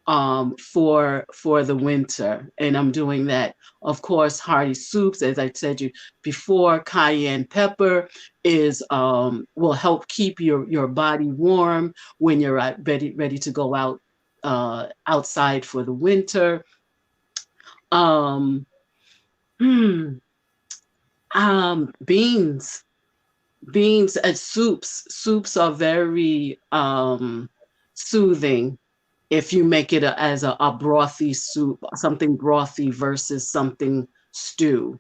for the winter, and I'm doing that. Of course, hearty soups, as I said you before, cayenne pepper is will help keep your body warm when you're ready to go out outside for the winter. Um, hmm, beans. Beans and soups are very soothing if you make it as a brothy soup, something brothy versus something stew,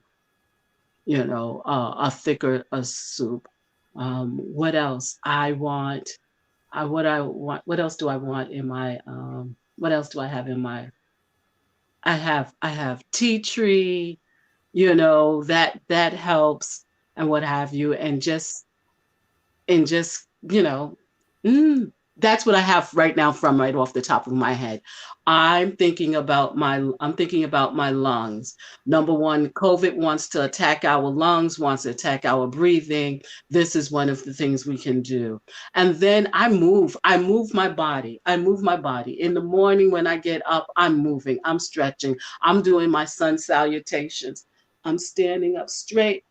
a thicker a soup. What else? What else do I want in my, what else do I have in my, I have tea tree, that helps and what have you. And just that's what I have right now from right off the top of my head. I'm thinking about my lungs. Number one, COVID wants to attack our lungs, wants to attack our breathing. This is one of the things we can do. And then I move my body. I move my body in the morning. When I get up, I'm moving, I'm stretching, I'm doing my sun salutations, I'm standing up straight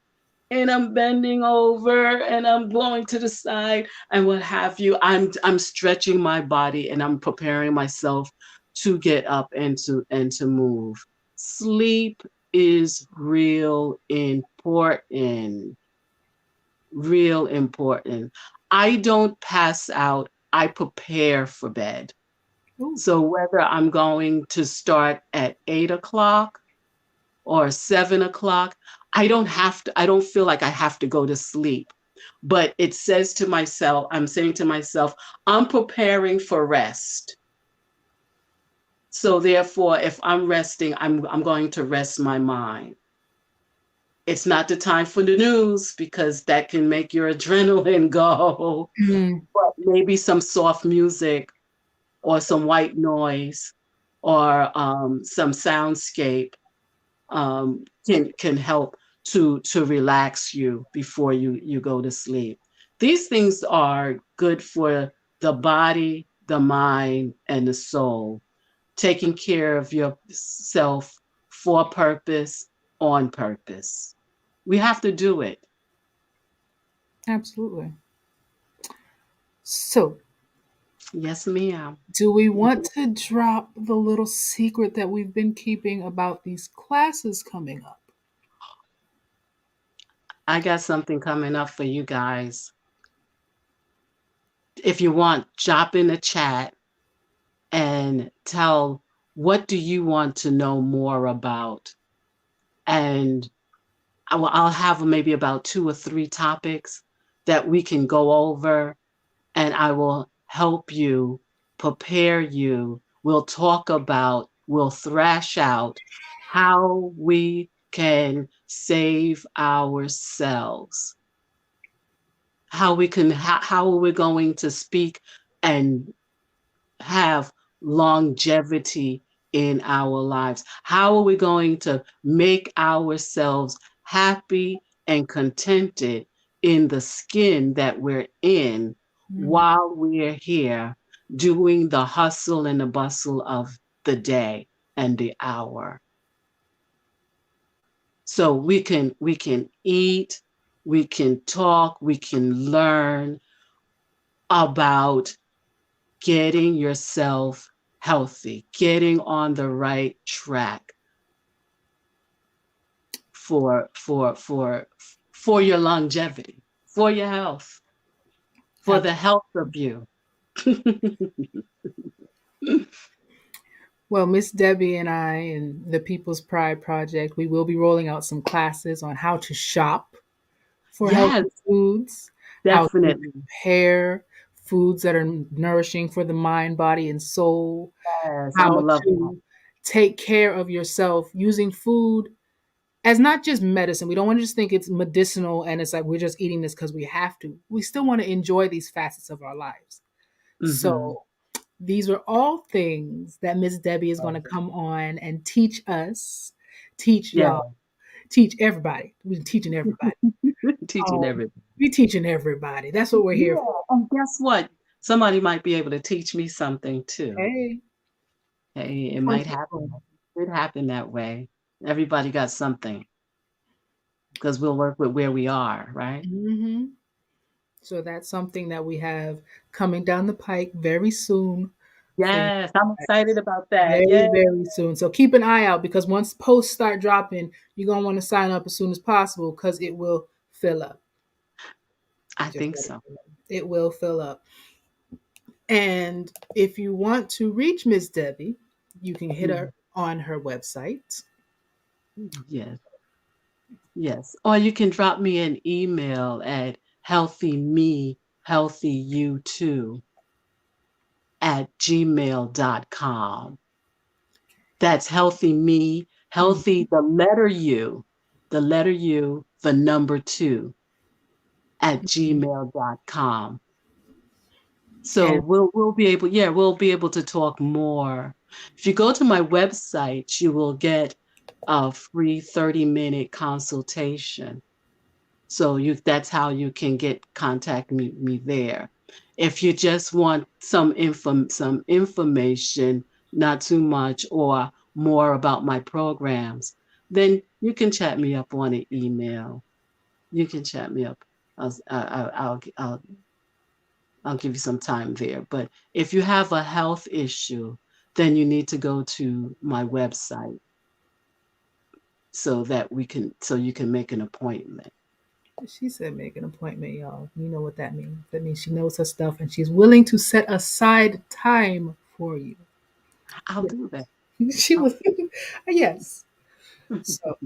and I'm bending over and I'm blowing to the side and what have you. I'm stretching my body and I'm preparing myself to get up and to move. Sleep is real important. I don't pass out. I prepare for bed. Ooh. So whether I'm going to start at 8 o'clock or 7 o'clock, I don't feel like I have to go to sleep. But I'm saying to myself, I'm preparing for rest. So therefore, if I'm resting, I'm going to rest my mind. It's not the time for the news because that can make your adrenaline go. Mm, But maybe some soft music or some white noise or some soundscape can help to relax you before you go to sleep. These things are good for the body, the mind, and the soul. Taking care of yourself for purpose, on purpose. We have to do it. absolutely. So, Yes, ma'am. do we want to drop the little secret that we've been keeping about these classes coming up? I got something coming up for you guys. If you want, drop in the chat and tell what do you want to know more about. And I'll have maybe about 2 or 3 topics that we can go over, and I will help you, prepare you. We'll thrash out how we can save ourselves, how are we going to speak and have longevity in our lives? How are we going to make ourselves happy and contented in the skin that we're in Mm, while we're here doing the hustle and the bustle of the day and the hour? So we can eat, we can talk, we can learn about getting yourself healthy, getting on the right track for your longevity, for your health, for the absolutely. health of you. Well, Miss Debbie and I and the People's Pride Project, we will be rolling out some classes on how to shop for Yes, healthy foods, how to definitely. prepare foods that are nourishing for the mind, body, and soul, Yes, I'm how gonna love that. to take care of yourself using food as not just medicine. We don't want to just think it's medicinal and it's like we're just eating this because we have to. We still want to enjoy these facets of our lives. Mm-hmm. So these are all things that Miss Debbie is going to come on and teach us, teach Yeah, y'all, teach everybody. We're teaching everybody. teaching Um, everything. we teaching everybody. That's what we're here Yeah, for. and guess what? Somebody might be able to teach me something too. Hey, Hey, it come might to happen. them. It happen that way. Everybody got something because we'll work with where we are, right? Hmm. So that's something that we have coming down the pike very soon for you Yes, I'm excited guys. about that. Very, Yeah, very soon. So keep an eye out because once posts start dropping, you're gonna want to sign up as soon as possible because it will fill up. I Just think let it so. fill up. It will fill up. And if you want to reach Miss Debbie, you can hit Mhm. her on her website. Yes, yes. Or you can drop me an email at healthymehhealthyyou2 at gmail.com. That's healthy me, Mhm. healthy, the letter U, the number two at gmail.com. So And we'll be able, yeah, we'll be able to talk more. If you go to my website, you will get a free 30-minute consultation. So you that's how you can get contact me there. If you just want some information, not too much or more about my programs, then you can chat me up on an email. You can chat me up. I'll give you some time there. But if you have a health issue, then you need to go to my website so you can make an appointment. she said, make an appointment, y'all. You know what that means. That means she knows her stuff and she's willing to set aside time for you. I'll Yes. do that. She was, yes. So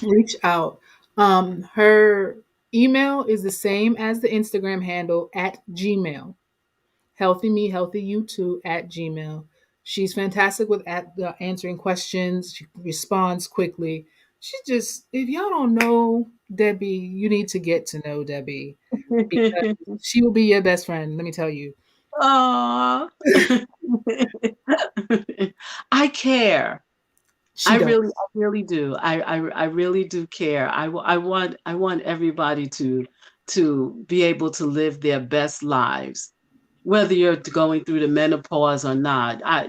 reach out. Her email is the same as the Instagram handle at Gmail. Healthy me, healthy you too at Gmail. She's fantastic with answering questions. She responds quickly. She just, if y'all don't know Debbie, you need to get to know Debbie because she will be your best friend. Let me tell you, Aw. I care. she does. I really do. I really do care. I want everybody to be able to live their best lives, whether you're going through the menopause or not. I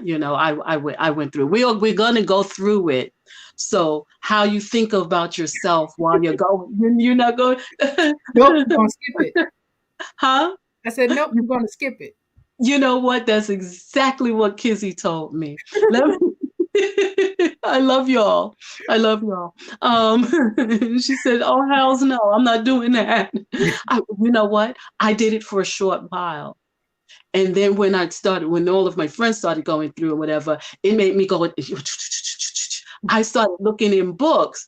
went through. We're gonna go through it. So how you think about yourself while you're going, you're not going, Nope, we're gonna skip it. huh? I said, nope, we're gonna skip it. You know what? That's exactly what Kizzy told me. Let me I love y'all. I love y'all. She said, "Oh hells no, I'm not doing that." You know what? I did it for a short while, and then when all of my friends started going through or whatever, it made me go. I started looking in books.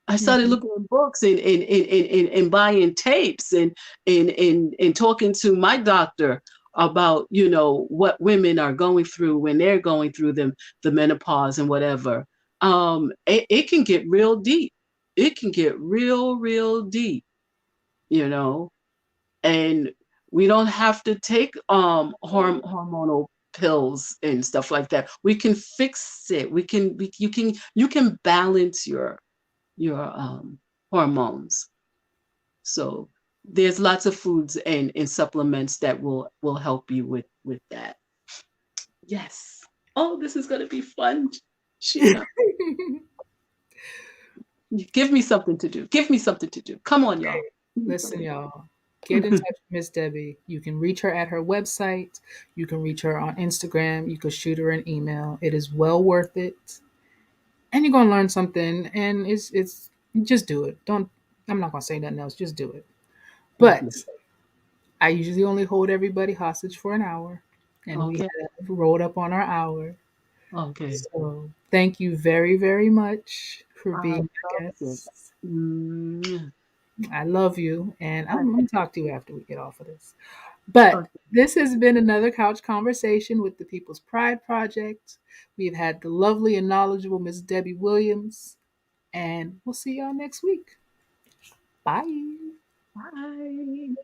I started Mhm. looking in books and buying tapes and talking to my doctor about, what women are going through when they're going through the menopause and whatever. It can get real deep. It can get real, real deep, you know, and we don't have to take hormonal pills and stuff like that. We can fix it. You can balance your hormones. So there's lots of foods and supplements that will help you with that. Yes. Oh, this is gonna be fun, Sheena. Give me something to do. Give me something to do. Come on, y'all. Give me Listen, something. y'all, get in touch with Miss Debbie. You can reach her at her website. You can reach her on Instagram. You can shoot her an email. It is well worth it, and you're gonna learn something. And it's just do it. Don't. I'm not gonna say nothing else. Just do it. But Listen. I usually only hold everybody hostage for an hour, and we Okay. have rolled up on our hour. Okay. So thank you very, very much for I being love my it. guest. Mm, I love you, and I I'm going to talk to you after we get off of this. But okay. this has been another couch conversation with the People's Pride Project. We've had the lovely and knowledgeable Miss Debbie Williams, and we'll see y'all next week. Bye. Bye.